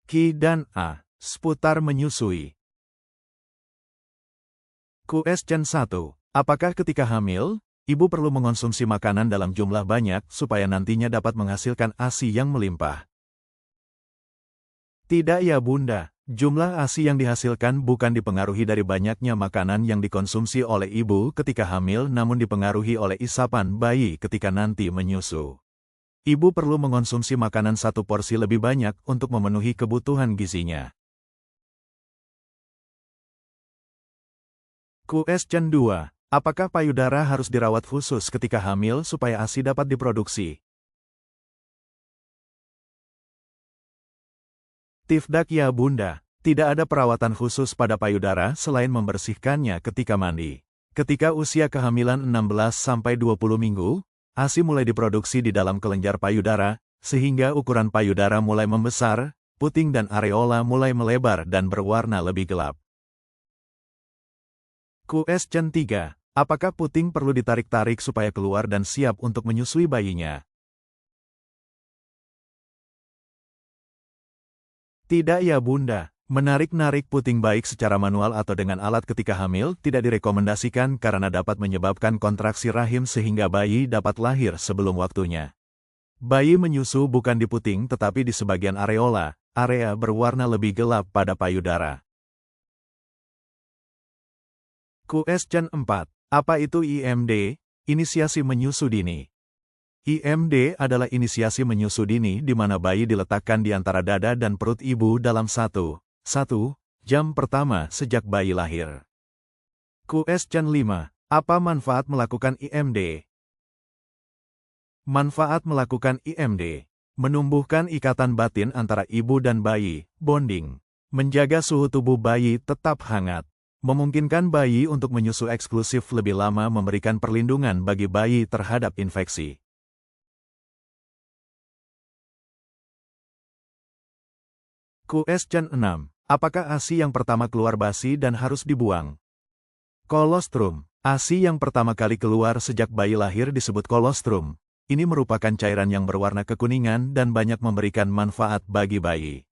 Q dan A. Seputar menyusui. Question 1. Apakah ketika hamil, ibu perlu mengonsumsi makanan dalam jumlah banyak supaya nantinya dapat menghasilkan ASI yang melimpah? Tidak ya Bunda, jumlah ASI yang dihasilkan bukan dipengaruhi dari banyaknya makanan yang dikonsumsi oleh ibu ketika hamil namun dipengaruhi oleh isapan bayi ketika nanti menyusu. Ibu perlu mengonsumsi makanan satu porsi lebih banyak untuk memenuhi kebutuhan gizinya. Question 2. Apakah payudara harus dirawat khusus ketika hamil supaya ASI dapat diproduksi? Tifdak ya Bunda, tidak ada perawatan khusus pada payudara selain membersihkannya ketika mandi. Ketika usia kehamilan 16-20 minggu, ASI mulai diproduksi di dalam kelenjar payudara, sehingga ukuran payudara mulai membesar, puting dan areola mulai melebar dan berwarna lebih gelap. Question 3. Apakah puting perlu ditarik-tarik supaya keluar dan siap untuk menyusui bayinya? Tidak ya Bunda, menarik-narik puting baik secara manual atau dengan alat ketika hamil tidak direkomendasikan karena dapat menyebabkan kontraksi rahim sehingga bayi dapat lahir sebelum waktunya. Bayi menyusu bukan di puting tetapi di sebagian areola, area berwarna lebih gelap pada payudara. Question 4. Apa itu IMD, inisiasi menyusu dini? IMD adalah inisiasi menyusu dini di mana bayi diletakkan di antara dada dan perut ibu dalam 1 jam pertama sejak bayi lahir. Question 5. Apa manfaat melakukan IMD? Manfaat melakukan IMD: menumbuhkan ikatan batin antara ibu dan bayi, bonding, menjaga suhu tubuh bayi tetap hangat, memungkinkan bayi untuk menyusu eksklusif lebih lama, memberikan perlindungan bagi bayi terhadap infeksi. Question 6. Apakah ASI yang pertama keluar basi dan harus dibuang? Kolostrum. ASI yang pertama kali keluar sejak bayi lahir disebut kolostrum. Ini merupakan cairan yang berwarna kekuningan dan banyak memberikan manfaat bagi bayi.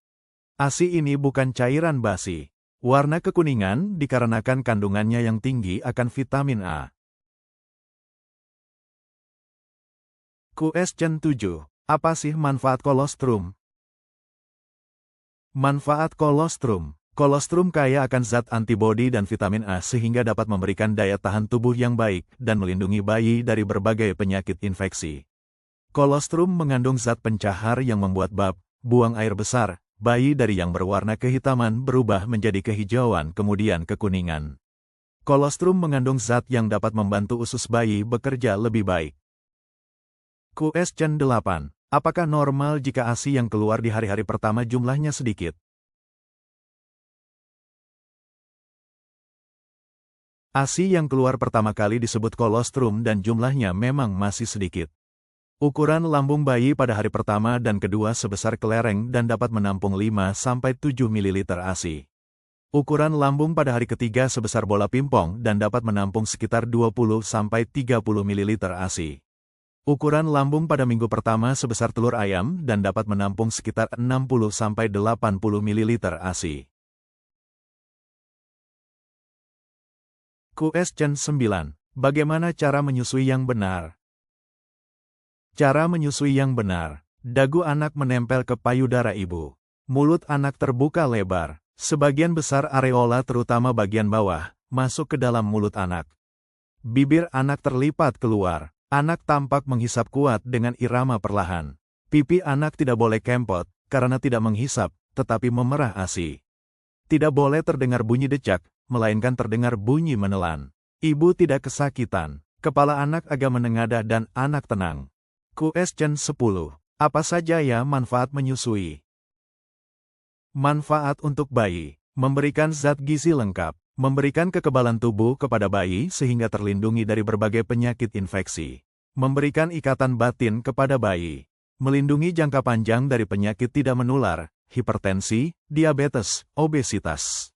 ASI ini bukan cairan basi. Warna kekuningan dikarenakan kandungannya yang tinggi akan vitamin A. Question 7. Apa sih manfaat kolostrum? Manfaat kolostrum. Kolostrum kaya akan zat antibodi dan vitamin A sehingga dapat memberikan daya tahan tubuh yang baik dan melindungi bayi dari berbagai penyakit infeksi. Kolostrum mengandung zat pencahar yang membuat buang air besar bayi dari yang berwarna kehitaman berubah menjadi kehijauan kemudian kekuningan. Kolostrum mengandung zat yang dapat membantu usus bayi bekerja lebih baik. Question 8. Apakah normal jika ASI yang keluar di hari-hari pertama jumlahnya sedikit? ASI yang keluar pertama kali disebut kolostrum dan jumlahnya memang masih sedikit. Ukuran lambung bayi pada hari pertama dan kedua sebesar kelereng dan dapat menampung 5-7 ml ASI. Ukuran lambung pada hari ketiga sebesar bola pingpong dan dapat menampung sekitar 20-30 ml ASI. Ukuran lambung pada minggu pertama sebesar telur ayam dan dapat menampung sekitar 60-80 ml ASI. Question 9. Bagaimana cara menyusui yang benar? Cara menyusui yang benar. Dagu anak menempel ke payudara ibu. Mulut anak terbuka lebar. Sebagian besar areola terutama bagian bawah, masuk ke dalam mulut anak. Bibir anak terlipat keluar. Anak tampak menghisap kuat dengan irama perlahan. Pipi anak tidak boleh kempot, karena tidak menghisap, tetapi memerah ASI. Tidak boleh terdengar bunyi decak, melainkan terdengar bunyi menelan. Ibu tidak kesakitan. Kepala anak agak menengadah dan anak tenang. Question 10. Apa saja ya manfaat menyusui? Manfaat untuk bayi. Memberikan zat gizi lengkap. Memberikan kekebalan tubuh kepada bayi sehingga terlindungi dari berbagai penyakit infeksi. Memberikan ikatan batin kepada bayi. Melindungi jangka panjang dari penyakit tidak menular, hipertensi, diabetes, obesitas.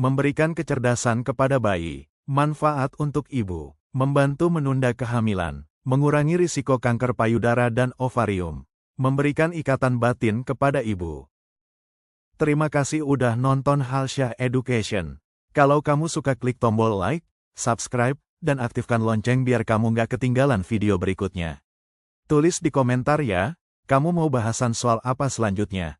Memberikan kecerdasan kepada bayi. Manfaat untuk ibu. Membantu menunda kehamilan. Mengurangi risiko kanker payudara dan ovarium. Memberikan ikatan batin kepada ibu. Terima kasih udah nonton Halsyah Education. Kalau kamu suka klik tombol like, subscribe, dan aktifkan lonceng biar kamu nggak ketinggalan video berikutnya. Tulis di komentar ya, kamu mau bahasan soal apa selanjutnya.